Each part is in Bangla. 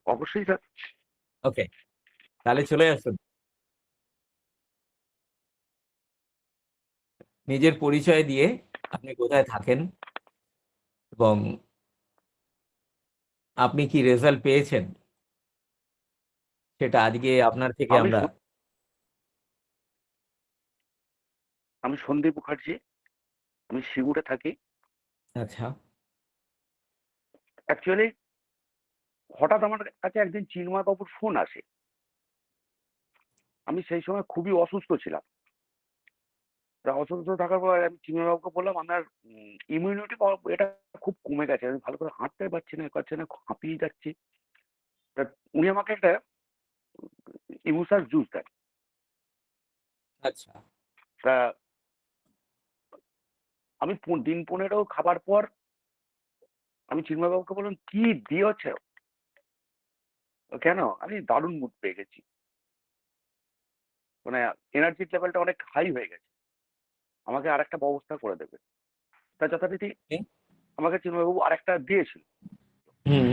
অবশ্যই স্যার। ওকে, তাহলে চলে আসুন। নিজের পরিচয় দিয়ে আপনি কোথায় থাকেন এবং আপনি কি রেজাল্ট পেয়েছেন সেটা আজকে আপনার থেকে আমি আমরা। সন আমি সন্দীপ মুখার্জি। আমি সিঙ্গুরে থাকি। আচ্ছা। অ্যাকচুয়ালি হঠাৎ আমার কাছে একদিন চিন্ময়বাবুর ফোন আসে। আমি সেই সময় খুবই অসুস্থ ছিলাম। তা অসুস্থ থাকার পর আমি চিন্ময়বাবুকে বললাম, "আমার ইমিউনিটি এটা খুব কমে গেছে। আমি ভালো করে হাঁটতে পারছি না, এ পারছি না, হাঁপিয়ে যাচ্ছি।" তা উনি আমাকে একটা ইমুসার জুস দেন। আচ্ছা। তা আমি দিন 15 খাবার পর আমি চিন্ময়বাবুকে বললাম, "কি দিয়েছ? কেন?" "আমি দারুণ মুড পেয়ে গেছি। মানে এনার্জি লেভেলটা অনেক হাই হয়ে গেছে। আমাকে আরেকটা ব্যবস্থা করে দেবে।" তা যথারীতি এ? আমাকে চিন্ময়বাবু আরেকটা দিয়েছিল। হুম।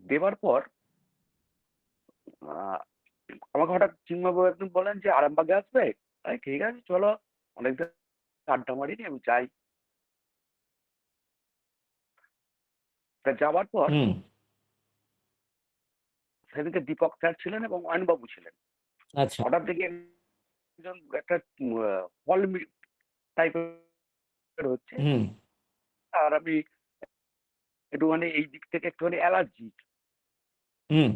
দেবার পর আহ, আমাকে হঠাৎ চিন্ময়বাবু একদিন বলেন যে, "আরামবাগে আসবে?" আমি, "ঠিক আছে, চলো, অনেকদিন আড্ডা মারিনি, আমি যাই।" তা যাওয়ার পর হুম। সেদিকে দীপক স্যার ছিলেন এবং অয়নবাবু ছিলেন। আচ্ছা। হঠাৎ দেখি একজন একটা ফল টাইপের হচ্ছে। হুম। আর আমি একটুখানি এই দিক থেকে একটুখানি অ্যালার্জি হুম।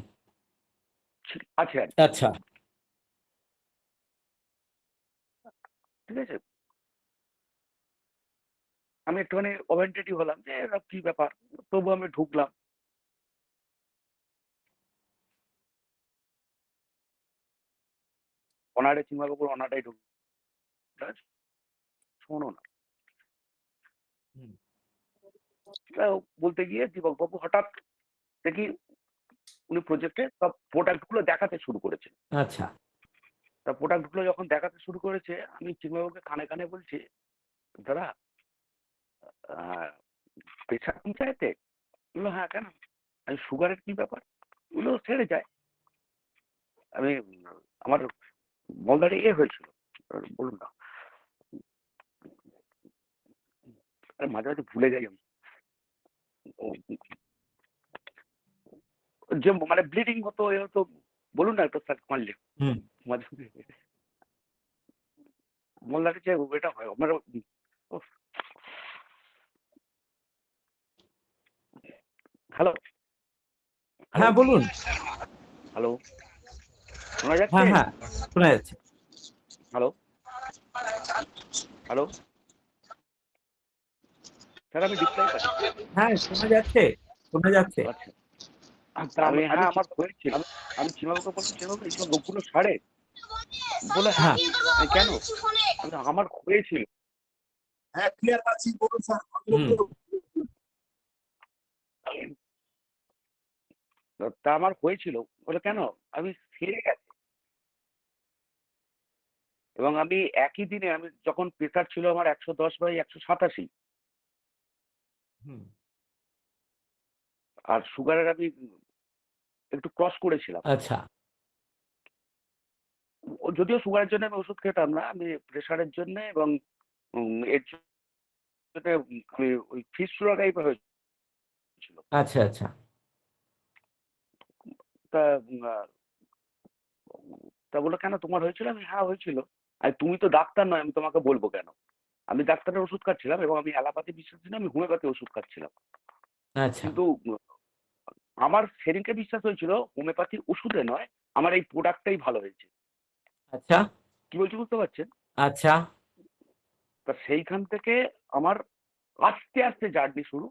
আছে আর কি। আচ্ছা। ঠিক আছে, আমি একটুখানি অভেন্টেটিভ হলাম যে এরা কি ব্যাপার। তবু আমি ঢুকলাম। অনারে চিন্ময়বাবুর অনারটাই ঢুকলাম। শোনো না, হুম। তা বলতে গিয়ে দীপকবাবু হঠাৎ দেখি উনি প্রজেক্টে সব প্রোডাক্ট গুলো দেখাতে শুরু করেছেন। আচ্ছা। তা প্রোডাক্ট গুলো যখন দেখাতে শুরু করেছে, আমি চিন্ময়বাবুকে কানে কানে বলছি, "দাদা, প্রেশার কমছে এতে?" বললো, "হ্যাঁ, কেন?" আমি, "সুগারের কি ব্যাপার?" বললো, "সেরে যায়।" আমি আমার মলদারে হয়েছিল। বলুন না, আরে মাঝে মাঝে ভুলে যাই আমি। যে মানে ব্লিডিং হতো, এ হতো। বলুন না একটু স্যার মারলে হুম। মাঝে মাঝে মলদারে যে এটা হয় আমার। হ্যালো, হ্যালো, হ্যাঁ, বলুন। হ্যালো, শোনা যাচ্ছে? হ্যাঁ, হ্যাঁ, শোনা যাচ্ছে। হ্যালো, হ্যালো, স্যার, আমি রিপ্লাই পাচ্ছি না। হ্যাঁ, শোনা যাচ্ছে, শোনা যাচ্ছে। আচ্ছা, আমি, হ্যাঁ, আমার হয়েছিল। আমি চিমাবাবুকে বললাম, "চিমাবাবু, এইসব রোগগুলো সারে?" বলে, "হ্যাঁ।" হ্যাঁ। আমি, "কেন?" আমি, "আমার হয়েছিল।" হ্যাঁ, ক্লিয়ার পাচ্ছি, বলুন স্যার। হুম। তা আমার হয়েছিল। বলে, "কেন?" আমি, "সেরে গেছে।" এবং আমি একই দিনে আমি যখন প্রেসার ছিল আমার 110/187, হুম। আর সুগারের আমি একটু ক্রস করেছিলাম। আচ্ছা। যদিও সুগারের জন্য আমি ওষুধ খেতাম না, আমি প্রেসারের জন্য এবং এর জন্য আমি ওই ফিস্টুলা টাইপের হয়েছিল। আচ্ছা। আচ্ছা। তা তা বললো, "কেন, তোমার হয়েছিল?" আমি, "হ্যাঁ, হয়েছিল।" আর, "তুমি তো ডাক্তার নয়, আমি তোমাকে বলবো কেন?" আমি ডাক্তারের ওষুধ খাচ্ছিলাম এবং আমি অ্যালোপ্যাথি বিশ্বাস ছিল, আমি হোমিওপ্যাথি ওষুধ খাচ্ছিলাম। আচ্ছা। কিন্তু আমার সেদিনকে বিশ্বাস হয়েছিল হোমিওপ্যাথি ওষুধে নয়, আমার এই প্রোডাক্টটাই ভালো হয়েছে। আচ্ছা। কি বলছি বুঝতে পারছেন? আচ্ছা। তা সেইখান থেকে আমার আস্তে আস্তে জার্নি শুরু।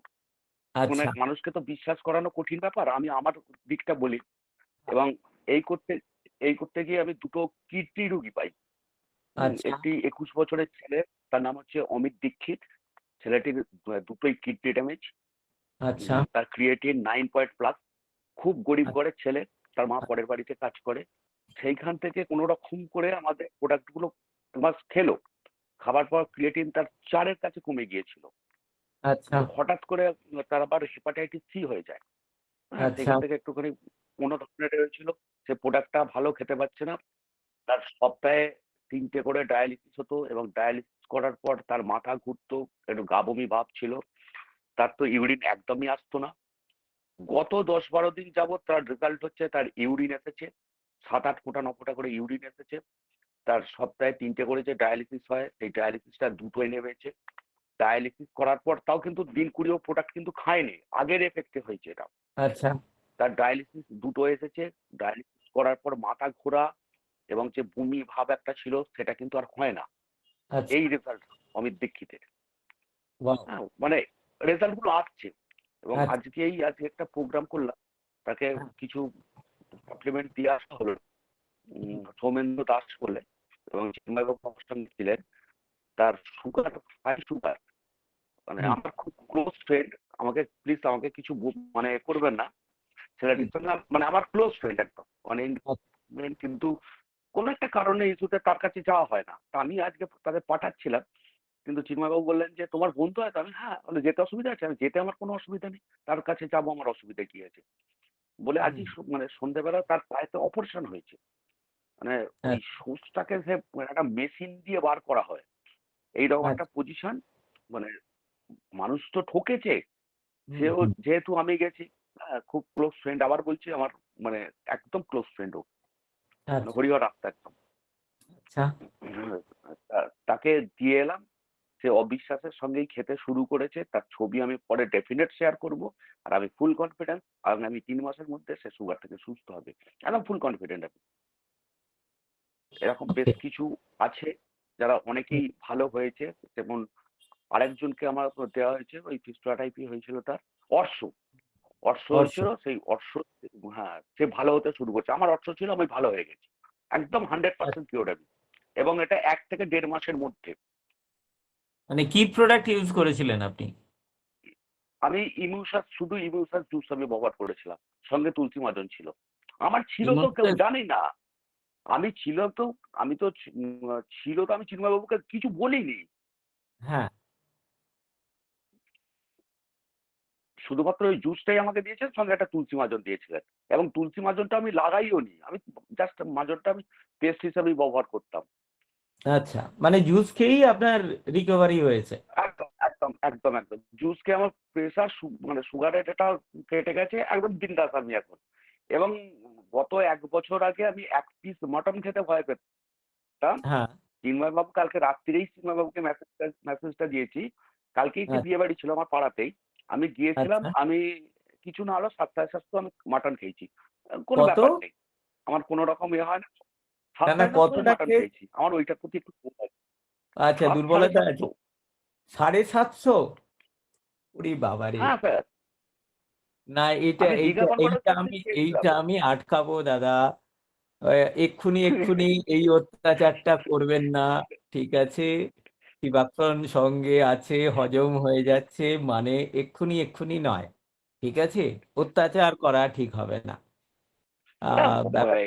মানে আচ্ছা। মানুষকে তো বিশ্বাস করানো কঠিন ব্যাপার। আমি আমার দিকটা বলি এবং এই করতে এই করতে গিয়ে আমি দুটো কিডনি রোগী পাই। আচ্ছা। একটি 21 বছরের ছেলে, তার নাম হচ্ছে অমিত দীক্ষিত। ছেলেটির দুটোই কিডনি ড্যামেজ। আচ্ছা। তার ক্রিয়েটিন 9 পয়েন্ট প্লাস। খুব গরিব আচ্ছা। ঘরের ছেলে। তার মা পরের বাড়িতে কাজ করে। সেইখান থেকে কোনো রকম করে আমাদের প্রোডাক্ট গুলো 2 মাস খেলো। খাবার পর ক্রিয়েটিন তার 4 এর কাছে কমে গিয়েছিল। আচ্ছা। কিন্তু হঠাৎ করে তার আবার হেপাটাইটিস সি হয়ে যায়। হ্যাঁ, আচ্ছা সেখান থেকে একটুখানি অন্য ধরনের হয়েছিল। সে প্রোডাক্টটা ভালো খেতে পারছে না। তার সপ্তাহে ৩ টে করে ডায়ালিসিস হতো এবং ডায়ালিসিস করার পর তার মাথা ঘুরতো, একটু গা বমি ভাব ছিল। তার তো ইউরিন একদমই আসতো না। গত ১০-১২ দিন যাবৎ তার রেজাল্ট হচ্ছে তার ইউরিন এসেছে। ৭-৮ ফোঁটা ৯ ফোঁটা করে ইউরিন এসেছে। তার সপ্তাহে ৩ টে করে যে ডায়ালিসিস হয়, সেই ডায়ালিসিসটা দুটোই নেমেছে। ডায়ালিসিস করার পর তাও কিন্তু দিন ২০ ও প্রোডাক্ট কিন্তু খায়নি। আগের এফেক্টে হয়েছে এটা। আচ্ছা তার ডায়ালিসিস দুটো এসেছে। ডায়ালিসিস করার পর মাথা ঘোরা এবং যে বমি ভাব একটা ছিল সেটা কিন্তু আর হয় না। আচ্ছা এই রেজাল্ট অমিত দীক্ষিতের। বাহ হ্যাঁ, মানে রেজাল্ট গুলো আসছে এবং আচ্ছা আজকে একটা প্রোগ্রাম করলাম। তাকে হ্যাঁ, কিছু সাপ্লিমেন্ট দিয়ে আসা হলো। সৌমেন্দ্র দাস বলে এবং চিন্ময়বাবু আমার সঙ্গে ছিলেন। তার সুগার, হাই সুগার, মানে হুম, আমার খুব ক্লোজ ফ্রেন্ড। আমাকে প্লিজ আমাকে কিছু মানে করবেন না। হুম, ছেলেটির সঙ্গে মানে আমার ক্লোজ ফ্রেন্ড একদম মানে আচ্ছা, কিন্তু কোনো একটা কারণে ইস্যুতে তার কাছে যাওয়া হয় না। তা আমি আজকে তাদের পাঠাচ্ছিলাম। কিন্তু চিন্ময়বাবু বললেন যে, "তোমার বন্ধু হয় তো?" আমি, "হ্যাঁ।" বলে, "যেতে অসুবিধা আছে?" আমি, "যেতে আমার কোনো অসুবিধা নেই। তার কাছে যাবো আমার অসুবিধা কি আছে?" বলে হুম, আজই মানে সন্ধ্যেবেলা তার পায়েতে অপারেশন হয়েছে। মানে ওই আচ্ছা সুচটাকে সে মানে একটা মেশিন দিয়ে বার করা হয়। এইরকম একটা আচ্ছা, পজিশন। মানে মানুষ তো ঠকেছে। হুম, সেও হুম, যেহেতু আমি গেছি, হ্যাঁ, খুব ক্লোজ ফ্রেন্ড আবার বলছি আমার মানে একদম ক্লোজ ফ্রেন্ড ও। মানে আচ্ছা হরিহর আত্মা একদম। আচ্ছা তাকে দিয়ে এলাম। সে অবিশ্বাসের সঙ্গেই খেতে শুরু করেছে। তার ছবি আমি পরে ডেফিনেট শেয়ার করব। আর আমি ফুল কনফিডেন্স আগামী ৩ মাসের মধ্যে সে সুগার থেকে সুস্থ হবে। একদম ফুল কনফিডেন্ট আমি। এরকম বেশ ওকে কিছু আছে যারা অনেকেই ভালো হয়েছে। যেমন আরেকজনকে আমার দেওয়া হয়েছে ওই ফিস্টুলাটাইপই হয়েছিল তার। অর্শ। অর্শ অর্ষ হয়েছিল সেই অর্শ, হ্যাঁ, সে ভালো হতে শুরু করছে। আমার অর্শ ছিল আমি ভালো হয়ে গেছি। একদম 100% কিওর আমি। এবং এটা ১ থেকে ১.৫ মাসের মধ্যে। মানে কি প্রোডাক্ট ইউজ করেছিলেন আপনি? আমি ইমিউসার, শুধু ইমিউসার জুস আমি ব্যবহার করেছিলাম। সঙ্গে তুলসী মাজন ছিল। আমার ছিল তো কেউ ইমোটেস জানি না। আমি ছিল তো আমি তো ছিল তো আমি চিন্ময়বাবুকে কিছু বলিনি। হ্যাঁ শুধুমাত্র ওই জুসটাই আমাকে দিয়েছেন, সঙ্গে একটা তুলসী মাজন দিয়েছিলেন। এবং তুলসী মাজনটা আমি লাগাইও নি। আমি জাস্ট মাজনটা আমি পেস্ট হিসেবেই ব্যবহার করতাম। আচ্ছা মানে জুস খেয়েই আপনার রিকভারি হয়েছে। একদম। জুস খেয়ে আমার প্রেশার মানে সুগারের এটা কেটে গেছে। একদম বিন্দাস আমি এখন। এবং গত ১ বছর আগে আমি ১ পিস মটন খেতে ভয় পেতাম। হ্যাঁ চিন্ময়বাবু কালকে রাত্রিরেই চিন্ময়বাবুকে মেসেজটা দিয়েছি। কালকেই সে আচ্ছা বিয়ে বাড়ি ছিল আমার পাড়াতেই। আমি গিয়েছিলাম, আচ্ছা আমি কিছু না হলেও ৭-৭৫০ আমি মাটন খেয়েছি। কোনো কত? ব্যাপার নেই। আমার কোনো রকম হয় না। না না ৭-৭৫০ আমি কতটা মাটন খেয়ে খেয়েছি। আমার ওইটার প্রতি একটু কম আছে। আচ্ছা ৭, দুর্বলতা আছে ৭৫০। ৭৫০ ওরে বাবারে হ্যাঁ স্যার। না এটা আমি দীঘা এইটা এইটা কনকর্ডার আমি খেয়েছিলাম। এইটা আমি আটকাবো দাদা এক্ষুনি এক্ষুনি এই অত্যাচারটা করবেন না ঠিক আছে শিবাক্ষণ সঙ্গে আছে হজম হয়ে যাচ্ছে মানে এক্ষুনি এক্ষুনি নয় ঠিক আছে অত্যাচার করা ঠিক হবে না ব্যাপার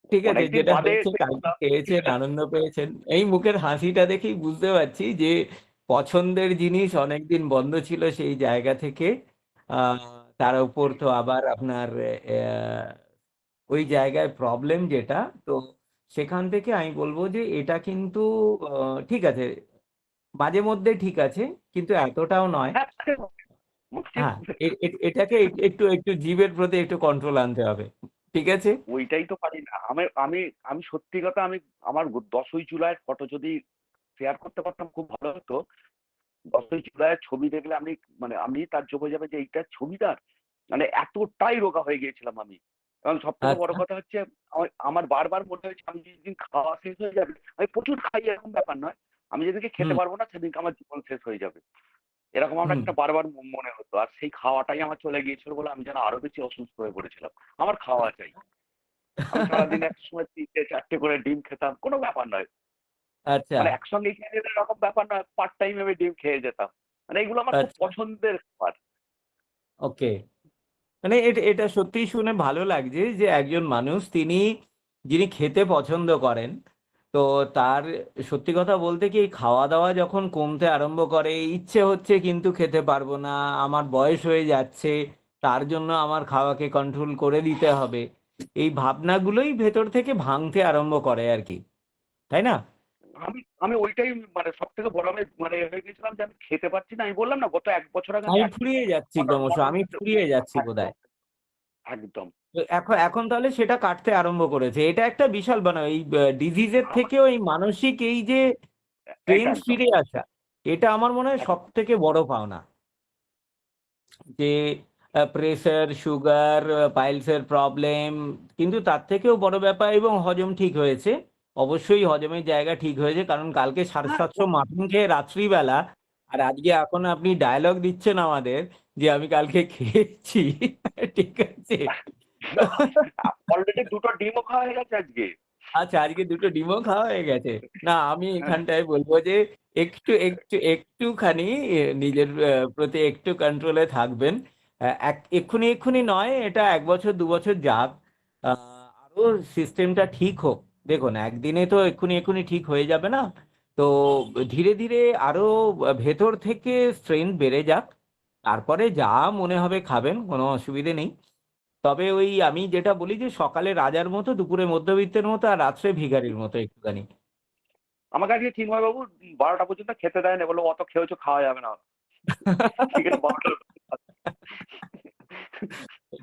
ঠিক আছে অনেকদিন যেটা বাদে হয়েছে কালকে দেখলাম। খেয়েছেন আনন্দ পেয়েছেন এই মুখের হাসিটা দেখেই বুঝতে পারছি যে পছন্দের জিনিস অনেকদিন বন্ধ ছিল সেই জায়গা থেকে আহ তার উপর তো আবার আপনার ওই জায়গায় প্রবলেম যেটা তো সেখান থেকে আমি বলবো যে এটা কিন্তু ঠিক আছে মাঝে মধ্যে ঠিক আছে কিন্তু এতটাও নয় হ্যাঁ, হ্যাঁ এটাকে একটু একটু জীবের প্রতি একটু কন্ট্রোল আনতে হবে ঠিক আছে ওইটাই তো পারি না। আমি আমি আমি সত্যি কথা আমি আমার ১০ই জুলাইয়ের ফটো যদি শেয়ার করতে পারতাম খুব ভালো হতো। ১০ই জুলাইয়ের ছবি দেখলে আমি মানে আমি তাজ্জব হয়ে যাবে যে এইটা ছবিদার। মানে এতটাই রোগা হয়ে গিয়েছিলাম আমি। এবং সবথেকে বড় আচ্ছা কথা হচ্ছে আমার বারবার মনে হয়েছে আমি যেদিন খাওয়া শেষ হয়ে যাবে, আমি প্রচুর খাই এরকম ব্যাপার নয়। আমি যেদিনকে খেতে হুম পারবো না সেদিনকে আমার জীবন শেষ হয়ে যাবে। এরকম আমার হুম একটা বারবার মনে হতো। আর সেই খাওয়াটাই আমার চলে গিয়েছিল বলে আমি যেন আরো বেশি অসুস্থ হয়ে পড়েছিলাম। আমার খাওয়া চাই। আমি সারাদিন একটা সময় ৩টে-৪টে করে ডিম খেতাম। কোনো ব্যাপার নয়। আচ্ছা মানে একসঙ্গে খেয়ে নিলে এরকম ব্যাপার নয়। পার্ট টাইম আমি ডিম খেয়ে যেতাম। মানে এগুলো আমার খুব আচ্ছা পছন্দের খাবার। ওকে মানে এটা এটা সত্যিই শুনে ভালো লাগছে যে একজন মানুষ তিনি যিনি খেতে পছন্দ করেন তো তার সত্যি কথা বলতে কি এই খাওয়া দাওয়া যখন কমতে আরম্ভ করে, ইচ্ছে হচ্ছে কিন্তু খেতে পারবো না, আমার বয়স হয়ে যাচ্ছে, তার জন্য আমার খাওয়াকে কন্ট্রোল করে দিতে হবে, এই ভাবনাগুলোই ভেতর থেকে ভাঙতে আরম্ভ করে আর কি, তাই না? আমি আমি ওইটাই মানে সব থেকে বড় আমি মানে হয়ে গেছিলাম যে আমি খেতে পারছি না। আমি বললাম না গত 1 বছর আগে আমি আমি একদম ফুরিয়ে যাচ্ছি ক্রমশ, আমি ফুরিয়ে যাচ্ছি বোধহয়। একদম একদম তো এখন এখন তাহলে সেটা কাটতে আরম্ভ করেছে, এটা একটা বিশাল মানে এই ডিজিজের আমার থেকেও এই মানসিক এই যে এটা স্ট্রেংথ একদম ফিরে আসা, এটা আমার মনে হয় সব একদম থেকে বড় পাওনা। যে প্রেসার, সুগার, পাইলসের প্রবলেম, কিন্তু তার থেকেও বড় ব্যাপার এবং হজম ঠিক হয়েছে, অবশ্যই হজমের জায়গা ঠিক হয়েছে, কারণ কালকে হ্যাঁ 750 মাটন খেয়ে রাত্রিবেলা, আর আজকে এখন আপনি ডায়লগ দিচ্ছেন আমাদের যে আমি কালকে খেয়েছি ঠিক আছে। অলরেডি 2টো ডিমও খাওয়া হয়ে গেছে আজকে। আচ্ছা, আজকে দুটো ডিমও খাওয়া হয়ে গেছে। না, আমি হ্যাঁ এখানটায় বলবো যে একটুখানি নিজের প্রতি একটু কন্ট্রোলে থাকবেন। এক্ষুনি এক্ষুনি নয়, এটা 1 বছর 2 বছর যাক, আরো সিস্টেমটা ঠিক হোক। দেখুন, একদিনে তো এক্ষুনি এক্ষুনি ঠিক হয়ে যাবে না। তো ধীরে ধীরে আরো ভেতর থেকে স্ট্রেংথ বেড়ে যাক, তারপরে যা মনে হবে খাবেন, কোনো অসুবিধে নেই। তবে ওই আমি যেটা বলি যে সকালে রাজার মতো, দুপুরে মধ্যবিত্তের মতো, আর রাত্রে ভিখারির মতো একটুখানি। আমাকে আজকে চিন্ময় বাবু 12টা পর্যন্ত খেতে দেয় না, বললো অত খেয়েছো খাওয়া যাবে না। ঠিক আছে 12টা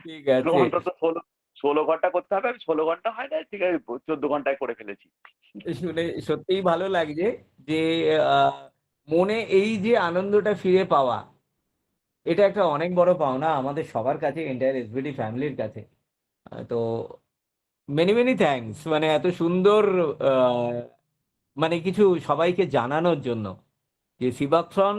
ঠিক আছে। অন্তত 16 ঘন্টা করতে হবে, আমি 16 ঘন্টা হয় না, ঠিক আছে 14 ঘন্টায় করে ফেলেছি। শুনে সত্যিই ভালো লাগছে যে আহ, মনে এই যে আনন্দটা ফিরে পাওয়া, এটা একটা অনেক বড় পাওনা আমাদের সবার কাছে, এন্টায়ার এসবিডি ফ্যামিলির কাছে। তো মেনি মেনি থ্যাঙ্কস, মানে এত সুন্দর আহ, মানে কিছু সবাইকে জানানোর জন্য যে সিবাকসন,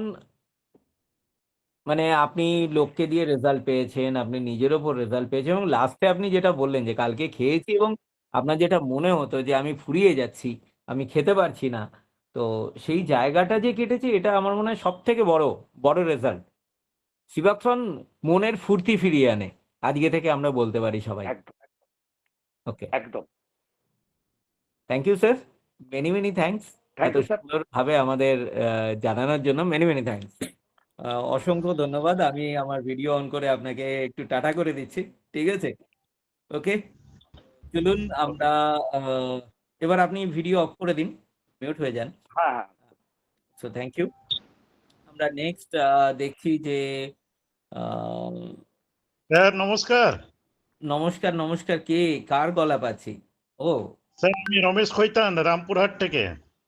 মানে আপনি লোককে দিয়ে রেজাল্ট পেয়েছেন, আপনি নিজের ওপর রেজাল্ট পেয়েছেন, এবং লাস্টে আপনি যেটা বললেন যে কালকে খেয়েছি এবং আপনার যেটা মনে হতো যে আমি ফুরিয়ে যাচ্ছি, আমি খেতে পারছি না, তো সেই জায়গাটা যে কেটেছে, এটা আমার মনে হয় সব থেকে বড় বড় রেজাল্ট। সিবাকসন মনের ফুর্তি ফিরিয়ে আনে, আজকে থেকে আমরা বলতে পারি সবাই। একদম ওকে, একদম। Thank you sir, many many thanks, thank এত ইউ স্যার। সুন্দরভাবে আমাদের জানানোর জন্য মেনি মেনি থ্যাঙ্কস। অসংখ্য ধন্যবাদ। আমি আমার ভিডিও অন করে আপনাকে একটু টাটা করে দিচ্ছি, ঠিক আছে? ওকে, চলুন ওকে। আমরা এবার আপনি ভিডিও অফ করে দিন, মিউট হয়ে যান। হ্যাঁ হ্যাঁ সো থ্যাংক ইউ। আমরা নেক্সট দেখছি যে আহ, স্যার নমস্কার। নমস্কার নমস্কার, কে কার গলা পাচ্ছি? ও স্যার আমি রমেশ খৈতান, রামপুরহাট থেকে।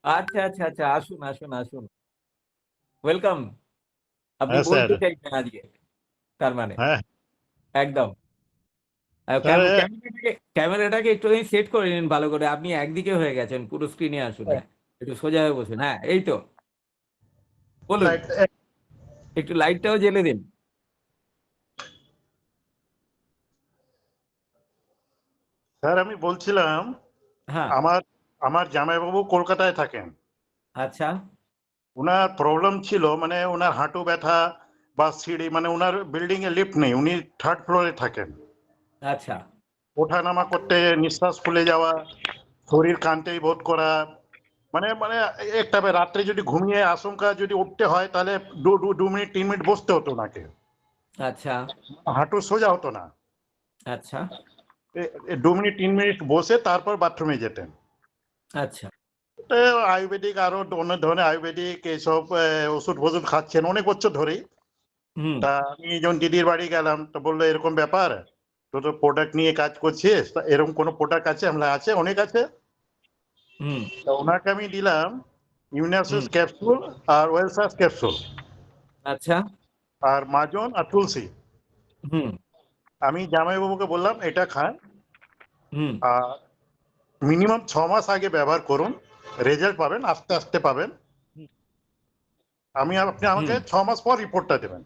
আচ্ছা আচ্ছা আচ্ছা, আসুন আসুন আসুন, ওয়েলকাম। আপনি হ্যাঁ স্যার। বলতে চাইছেন আজকে, তার মানে হ্যাঁ একদম। স্যার। ক্যামেরাটাকে একটুখানি সেট করে নিন ভালো করে, আপনি একদিকে হয়ে গেছেন, পুরো স্ক্রিনে আসুন, হ্যাঁ একটু সোজা হয়ে বসুন, হ্যাঁ এই তো, বলুন, একটু লাইটটাও জ্বেলে দিন। স্যার আমি বলছিলাম, হ্যাঁ, আমার আমার জামাইবাবু কলকাতায় থাকেন। আচ্ছা ওনার প্রবলেম ছিল, মানে ওনার হাঁটু ব্যথা বা সিঁড়ি, মানে ওনার বিল্ডিং এ লিফট নেই, উনি 3rd ফ্লোরে থাকেন। আচ্ছা ওঠানামা করতে নিঃশ্বাস ফুলে যাওয়া, শরীর কানতেই বোধ করা, মানে মানে একটা রাত্রে যদি ঘুমিয়ে আশঙ্কা যদি উঠতে হয়, তাহলে 2 মিনিট 3 মিনিট বসতে হতো ওনাকে, আচ্ছা হাঁটু সোজা হতো না। আচ্ছা 2 মিনিট 3 মিনিট বসে তারপর বাথরুমে যেতেন। আচ্ছা তো আয়ুর্বেদিক আরো অনেক ধরনের আয়ুর্বেদিক এইসব ওষুধ ফষুধ খাচ্ছেন অনেক বছর ধরেই। হুম তা আমি যখন দিদির বাড়ি গেলাম, তো বললো এরকম ব্যাপার, তো তো প্রোডাক্ট নিয়ে কাজ করছিস, তা এরকম কোনো প্রোডাক্ট আছে? আমরা আছে, অনেক আছে। হুম তা ওনাকে আমি দিলাম ইউনাসিস হুম ক্যাপসুল আর ওয়েলসাস ক্যাপসুল আচ্ছা আর মাজন আর তুলসী। হুম আমি জামাইবাবুকে বললাম এটা খান, হুম আর মিনিমাম 6 মাস আগে ব্যবহার করুন, রেজাল্ট পাবেন, আস্তে আস্তে পাবেন। আপনি আমাকে হুম 6 মাস পর রিপোর্টটা দেবেন।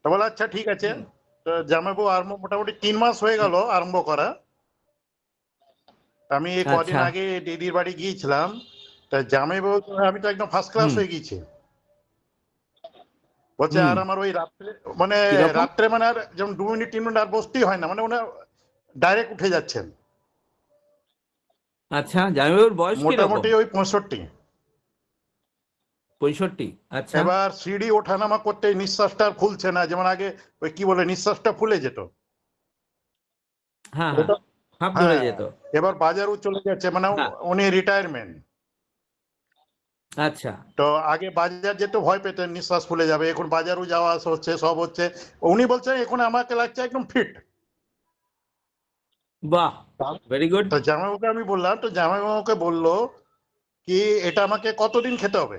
তা বলে আচ্ছা ঠিক আছে। হুম তো জামাইবাবু আরম্ভ মোটামুটি 3 মাস হয়ে গেল আরম্ভ করা। আমি এই কদিন আচ্ছা আগে দিদির বাড়ি গিয়েছিলাম, তা জামাইবাবু আমি তো একদম ফার্স্ট ক্লাস হুম হয়ে গিয়েছি। বলছে হুম আর আমার ওই রাত্রে, মানে কিরকম? রাত্রে মানে আর যেমন 2 মিনিট 3 মিনিট আর বসতেই হয় না, মানে ওনার ডাইরেক্ট উঠে যাচ্ছেন। আচ্ছা, জামাইবাবুর বয়স কিরকম? মোটামুটি ওই 65। 65। আচ্ছা। এবার সিঁড়ি ওঠানামা করতে নিঃশ্বাসটা আর ফুলছে না, যেমন আগে ওই কি বলে নিঃশ্বাসটা ফুলে যেত। হ্যাঁ, হ্যাঁ, ওটা- হাঁপ ধরে হ্যাঁ, যেত। এবার বাজারও চলে যাচ্ছে, মানে হ্যাঁ। উনি রিটায়ারমেন্ট। আচ্ছা। তো আগে বাজার যেতে ভয় পেতেন নিঃশ্বাস ফুলে যাবে, এখন বাজারও যাওয়া আসা হচ্ছে, সব হচ্ছে। উনি বলছেন এখন আমাকে লাগছে একদম ফিট। বাহ, ভেরি গুড। তো জামাইবাবুকে আমি বললাম, তো জামাইবাবুকে বললো কি এটা আমাকে কতদিন খেতে হবে।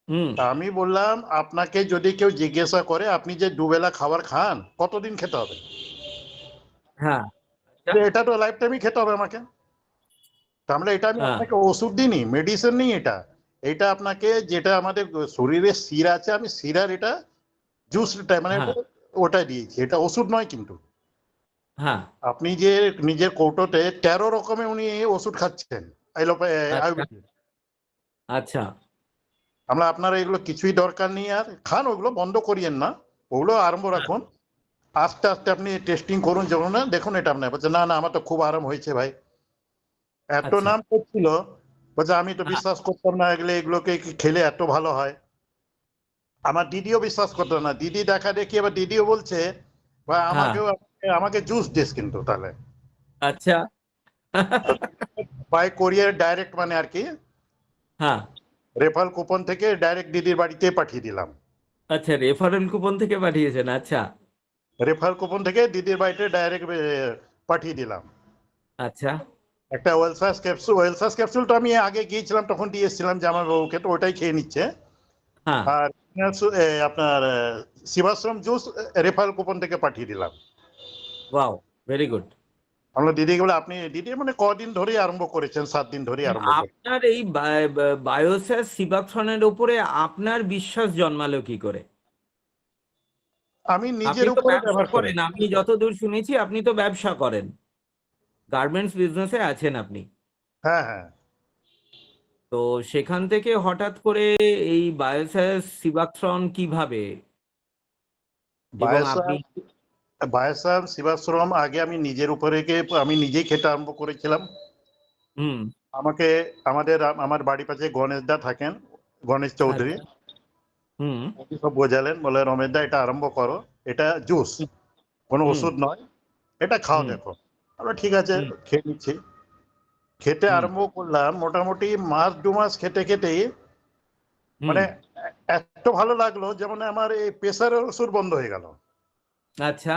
হুম। তা আমি বললাম আপনাকে যদি কেউ জিজ্ঞাসা করে আপনি যে দুবেলা খাবার খান কতদিন খেতে হবে, হ্যাঁ। যে এটা তো লাইফ টাইমই খেতে হবে আমাকে। তাহলে এটা আমি হ্যাঁ। আপনাকে ওষুধ দিইনি, মেডিসিন নেই, এটা আপনাকে যেটা আমাদের শরীরে শিরা আছে, আমি শিরার এটা জুসটা মানে হ্যাঁ। ওটা দিয়েছি, এটা ওষুধ নয় কিন্তু। হ্যাঁ। আপনি যে নিজের কৌটোতে 13 রকমের উনি ওষুধ খাচ্ছেন আচ্ছা। আয়ুর্বেদিক। আচ্ছা। আমরা আপনারা এগুলো কিছুই দরকার নেই, আর খান, ওগুলো বন্ধ করিয়েন না, ওগুলো আরম্ভ রাখুন। আস্তে আস্তে আপনি টেস্টিং করুন, যেমন না দেখুন এটা আপনার বলছে না না আমার তো খুব আরাম হয়েছে ভাই। এত আচ্ছা। নাম করছিল, বলছে আমি তো হ্যাঁ। বিশ্বাস করতাম না এগুলোকে কি খেলে এত ভালো হয়। আমার দিদিও বিশ্বাস করতো না, দিদি দেখা দেখি এবার দিদিও বলছে ভাই হ্যাঁ। আমাকে জুস দিস কিন্তু তাহলে। আচ্ছা। বাই কোরিয়ার ডাইরেক্ট মানে আর কি, হ্যাঁ। রেফাল কুপন থেকে ডাইরেক্ট দিদির বাড়িতে পাঠিয়ে দিলাম। আচ্ছা, রেফারেল কুপন থেকে পাঠিয়েছেন। আচ্ছা। রেফাল কুপন থেকে দিদির বাড়িতে ডাইরেক্ট পাঠিয়ে দিলাম। আচ্ছা। একটা ওয়েলসাস ক্যাপসুল তো আমি আগে গিয়েছিলাম তখন দিয়ে এসেছিলাম জামাইবাবুকে, তো ওটাই খেয়ে নিচ্ছে। হ্যাঁ। আর আপনার শিবাশ্রম জুস রেফাল কুপন থেকে পাঠিয়ে দিলাম। Wow, very good. আমরা দিদিকে বলে আপনি দিদি মানে কদিন ধরেই আরম্ভ করেছেন, 7 দিন ধরেই আরম্ভ করেছেন। আপনার এই বায়োস্যাস সিবাকসনের উপরে আপনার বিশ্বাস জন্মালো কি করে? আমি আপনি নিজের তো উপরে ব্যবসা ব্যবহার করি। করেন, আমি যতদূর শুনেছি আপনি তো ব্যবসা করেন, গার্মেন্টস বিজনেসে আছেন আপনি। হ্যাঁ হ্যাঁ, তো সেখান থেকে হঠাৎ করে এই বায়োস্যাস সিবাকসন কিভাবে, এবং আপনি? বায়াসান শিবাশ্রম আগে আমি নিজের উপরে আমি নিজেই খেতে আরম্ভ করেছিলাম। হুম। আমাকে আমার বাড়ি পাশে গণেশ দা থাকেন, গণেশ চৌধুরী, আচ্ছা। হুম। উনি সব বোঝালেন, বলে রমেশ দা এটা আরম্ভ করো, এটা জুস, কোনো হুম। ওষুধ নয়, এটা খাও হুম। দেখো। আমরা ঠিক আছে হুম। খেয়ে নিচ্ছি। খেতে হুম। আরম্ভ করলাম, মোটামুটি মাস 2 মাস খেতে খেতেই হুম। মানে এত ভালো লাগলো, যেমন আমার এই প্রেসারের ওষুধ বন্ধ হয়ে গেল। আচ্ছা।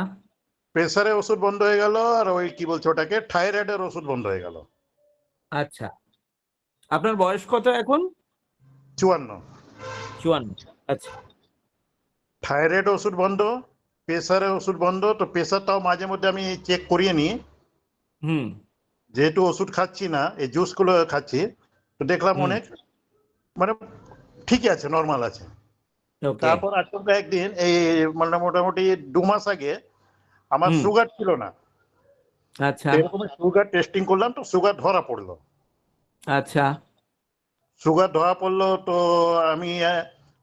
প্রেসারের ওষুধ বন্ধ হয়ে গেল, আর ওই কি বলছে ওটাকে থাইরয়েডের ওষুধ বন্ধ হয়ে গেল। আচ্ছা, আপনার বয়স কত এখন? 54। 54। আচ্ছা। থাইরয়েড ওষুধ বন্ধ, প্রেসারের ওষুধ বন্ধ। তো প্রেসারটাও মাঝে মধ্যে আমি চেক করিয়ে নিই, হুম। যেহেতু ওষুধ খাচ্ছি না, এই জুসগুলো খাচ্ছি, তো দেখলাম হুম। অনেক মানে ঠিকই আছে, নর্মাল আছে। ওকে। তারপর আচমকা একদিন এই মানে মোটামুটি 2 মাস আগে আমার হুম। সুগার ছিল না, আচ্ছা। এরকম সুগার টেস্টিং করলাম, তো সুগার ধরা পড়লো। আচ্ছা। সুগার ধরা পড়লো, তো আমি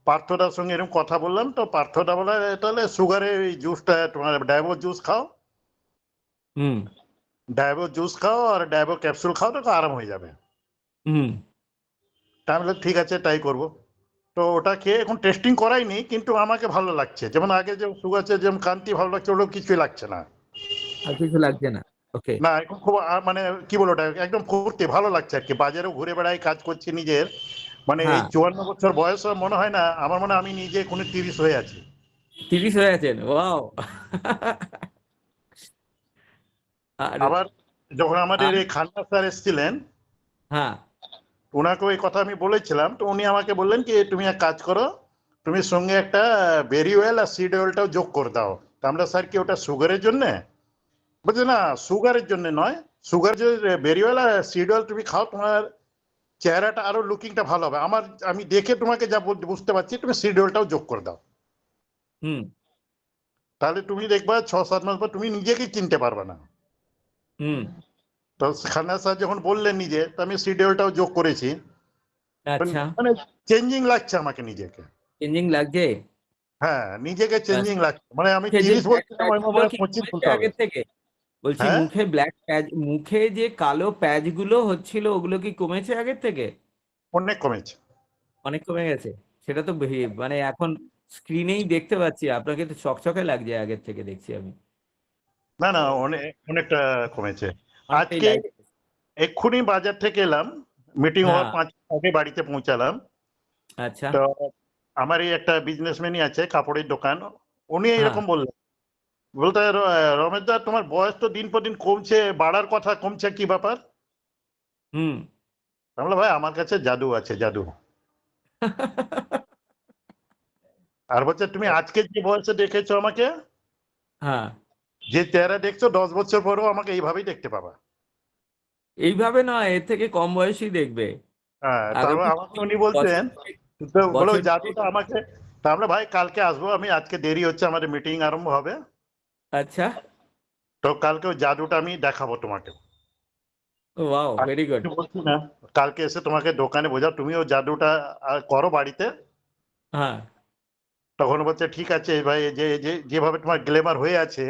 পার্থদার সঙ্গে এরকম কথা বললাম, তো পার্থদা বলে তাহলে সুগারের এই জুসটা তোমার ডায়াবো জুস খাও, হুম। ডায়াবো জুস খাও আর ডায়াবো ক্যাপসুল খাও, তো আরাম হয়ে যাবে। হুম। তা আমি বললাম, ঠিক আছে তাই করব। তো ওটা খেয়ে এখন টেস্টিং করাইনি, কিন্তু আমাকে ভালো লাগছে, যেমন আগে যে সুগার যেমন কান্তি ভালো লাগছে, ওগুলো কিছুই লাগছে না। আর কিছু লাগছে না। ওকে। না এখন খুব মানে কি বলো ওটা একদম ফুর্তি ভালো লাগছে আর কি, বাজারেও ঘুরে বেড়াই, কাজ করছি নিজের, মানে এই হ্যাঁ। 54 বছর বয়স মনে হয় না, আমার মনে হয় আমি নিজে কোনো 30 হয়ে আছি। 30 হয়ে আছেন, ওয়াও। আর আবার যখন আমাদের আর- এই খান্না স্যার এসেছিলেন, হ্যাঁ। ওনাকেও এই কথা আমি বলেছিলাম, তো উনি আমাকে বললেন কি তুমি এক কাজ করো, তুমি সঙ্গে একটা বেরি অয়েল আর সিড অয়েলটাও যোগ করে দাও। তা আমরা স্যার কি ওটা সুগারের জন্য? বলছে না সুগারের জন্য নয়, সুগার যে বেরি অয়েল আর সিড অয়েল তুমি খাও, তোমার চেহারাটা আরো লুকিংটা ভালো হবে। আমি দেখে তোমাকে যা বুঝতে পারছি, তুমি সিড অয়েলটাও যোগ করে দাও, হুম। তাহলে তুমি দেখবা 6-7 মাস পর তুমি নিজেকে চিনতে পারবে না। হুম। তো খান্না স্যার যখন বললেন নিজে, তো আমি সিড অয়েলটাও যোগ করেছি, আচ্ছা। মানে চেঞ্জিং লাগছে আমাকে নিজেকে। চেঞ্জিং লাগছে। হ্যাঁ নিজেকে চেঞ্জিং লাগছে, মানে আমি আচ্ছা, যে 30 fat বলছিলাম fat ওই গুলো সময় কি 25 কমেছে বলতে হবে। আগের থেকে? বলছি হ্যাঁ, মুখে ব্ল্যাক প্যাচ, মুখে যে কালো প্যাচ গুলো হচ্ছিল ওগুলো কি কমেছে আগের থেকে? অনেক কমেছে। অনেক কমে গেছে? সেটা তো মানে এখন স্ক্রিনেই দেখতে পাচ্ছি, আপনাকে তো চকচকে লাগছে আগের থেকে, দেখছি আমি। না না, তো অনেকটা কমেছে। অনেকটাই আজকে লাইট। এক্ষুনি বাজার থেকে এলাম, মিটিং হওয়ার হ্যাঁ, 5 মিনিট আগে বাড়িতে পৌঁছালাম। আচ্ছা। তো আমারই একটা বিজনেসম্যানই আছে, কাপড়ের দোকান। উনি হ্যাঁ, এরকম বললেন, বলতে রমেশ দা, তোমার বয়স তো দিন পর দিন কমছে, বাড়ার কথা কমছে, কি ব্যাপার? হুম। আমি বললাম, ভাই আমার কাছে জাদু আছে, জাদু। আর বলছে, তুমি আজকে যে বয়সে দেখেছো আমাকে, হ্যাঁ, যে চেহারা দেখছো 10 বছর পরেও আমাকে এইভাবেই দেখতে পাবা। এইভাবে নয়, এর থেকে কম বয়সী দেখবে হ্যাঁ, আগামী তারপর আমাকে উনি বছর বলছেন, দুয়েক, তো বলো বছর দুয়েক। জাদুটা আমাকে। তা আমরা, ভাই কালকে আসবো আমি, আজকে দেরি হচ্ছে, আমাদের মিটিং আরম্ভ হবে। আচ্ছা। তো কালকে ওই জাদুটা আমি দেখাবো তোমাকে। Wow, are very good. কিছু বলছি না, কালকে এসে তোমাকে দোকানে বোঝাও, তুমি ওই জাদুটা করো বাড়িতে। হ্যাঁ, তখন বলছে, ঠিক আছে ভাই, যেভাবে তোমার গ্লেমার হয়ে আছে,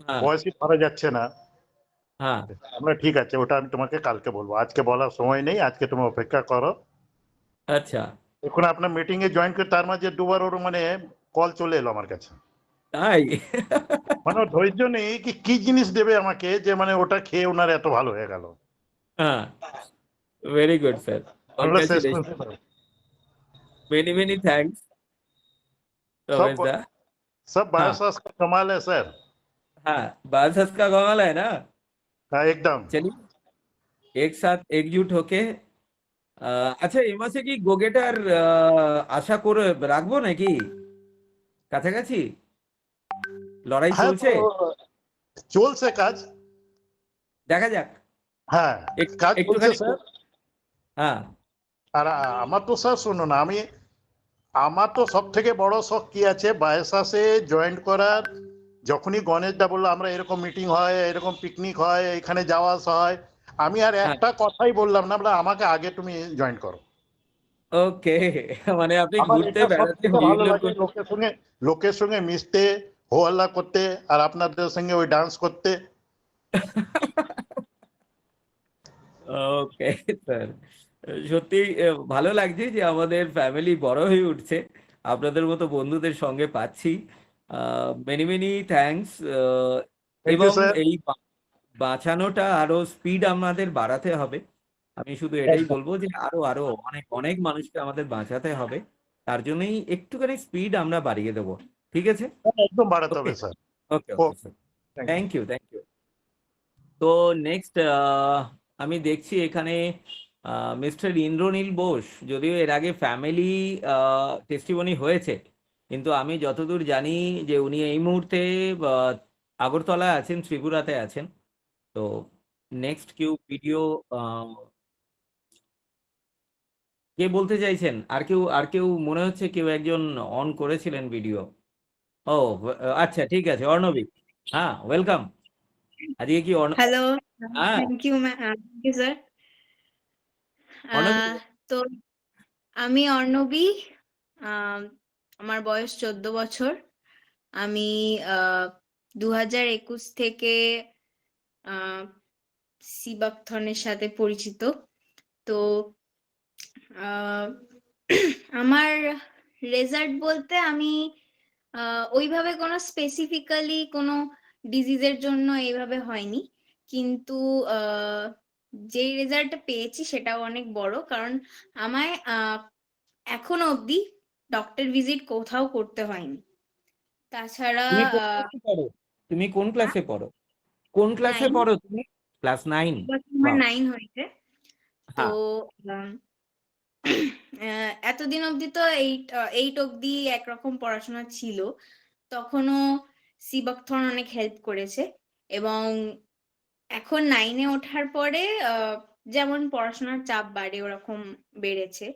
হ্যাঁ, বয়সই ধরা যাচ্ছে না। হ্যাঁ। আমরা, ঠিক আছে, ওটা আমি তোমাকে কালকে বলবো, আজকে বলার সময় নেই, আজকে তুমি অপেক্ষা করো। আচ্ছা, এখন আপনার মিটিং এ জয়েন করে তার মাঝে দুবার ওর মানে কল চলে এলো আমার কাছে। তাই? মানে ওর ধৈর্য নেই, কি কি জিনিস দেবে আমাকে, যে মানে ওটা খেয়ে ওনার এত ভালো হয়ে গেল। হ্যাঁ, ভেরি গুড স্যার, আমরা শেষ কংগ্রাচুলেশন, করতে পারি। মেনি মেনি থ্যাঙ্কস सब রমেশ দা। सब हाँ, बायोसास का कमाल है सर। हाँ, बांसस का कमाल है ना। हाँ, एकदम। चलिए, एक साथ एकजुट होके আচ্ছা, এই মাসে কি গোগেটার আশা করে রাখবো নাকি? কাছাকাছি লড়াই হ্যাঁ, চলছে, তো চলছে কাজ। দেখা যাক। হ্যাঁ, কাজ চলছে একটুখানি স্যার। হ্যাঁ, আর আমার তো স্যার শুনুন, আমার তো সব থেকে বড় শখ কি আছে, বায়োসাসে জয়েন করার। যখনই গণেশ দা বললো আমরা এরকম মিটিং হয়, এরকম পিকনিক হয়, এখানে যাওয়া আসা হয়, আমি আর হ্যাঁ, একটা কথাই বললাম না, বললাম আমাকে আগে তুমি জয়েন করো। ওকে। মানে আপনি আমার ঘুরতে এটা সব বেড়াতে থেকে ভালো এইগুলো লাগে, লোকের সঙ্গে মিশতে, হো হল্লা করতে, আর আপনাদের সঙ্গে ওই ডান্স করতে। ওকে স্যার, সত্যি ভালো লাগছে যে আমাদের ফ্যামিলি বড় হয়ে উঠছে, আপনাদের মতো বন্ধুদের সঙ্গে পাচ্ছি। Many many thanks. Thank you এবং স্যার। এই বাঁচানোটা আরো স্পিড আমাদের বাড়াতে হবে। আমি শুধু এটাই একদম বলবো যে আরো আরো অনেক অনেক মানুষকে আমাদের বাঁচাতে হবে, তার জন্যই একটুখানি স্পিড আমরা বাড়িয়ে দেবো। ঠিক আছে? একদম বাড়াতে ওকে, হবে স্যার। ওকে, ও, okay sir. Thank you. Thank you, thank you. তো নেক্সট আমি দেখছি এখানে মিস্টার ইন্দ্রনীল বোস, যদিও এর আগে ফ্যামিলি টেস্টিমনি হয়েছে, কিন্তু আমি যতদূর জানি যে উনি এই মুহূর্তে আহ, আগরতলায় আছেন, ত্রিপুরাতে আছেন। তো নেক্সট কেউ ভিডিও কে বলতে চাইছেন? আর কেউ মনে হচ্ছে কেউ একজন অন করেছিলেন ভিডিও। ও, আচ্ছা, ঠিক আছে, অর্ণবী। হ্যাঁ, ওয়েলকাম। আজকে কি হ্যালো, হ্যাঁ, থ্যাংক ইউ স্যার। অর্ণবী। তো আমি অর্ণবী, আহ, আমার বয়স 14 বছর। আমি 2021 থেকে সিবাকথনের সাথে পরিচিত। তো আহ, আমার রেজাল্ট বলতে আমি ওইভাবে কোনো স্পেসিফিক্যালি কোনো ডিজিজের জন্য এইভাবে হয়নি, কিন্তু যেই রেজাল্টটা পেয়েছি সেটাও অনেক বড়, কারণ আমায় এখনো অবধি ডক্টর ভিজিট কোথাও করতে হয়নি। তাছাড়া তুমি কোন ক্লাসে পড়ো? তুমি কোন ক্লাসে পড়ো? কোন ক্লাসে 9, পড়ো তুমি? ক্লাস 9? আমার বাহ। 9 হয়েছে। তো হ্যাঁ, আম, এতদিন অবধি তো এইট অবধি একরকম পড়াশোনা ছিল, তখনও সিবাকথর্ন অনেক হেল্প করেছে। এবং এখন 9-এ ওঠার পরে যেমন পড়াশোনার চাপ বাড়ে ওরকম বেড়েছে,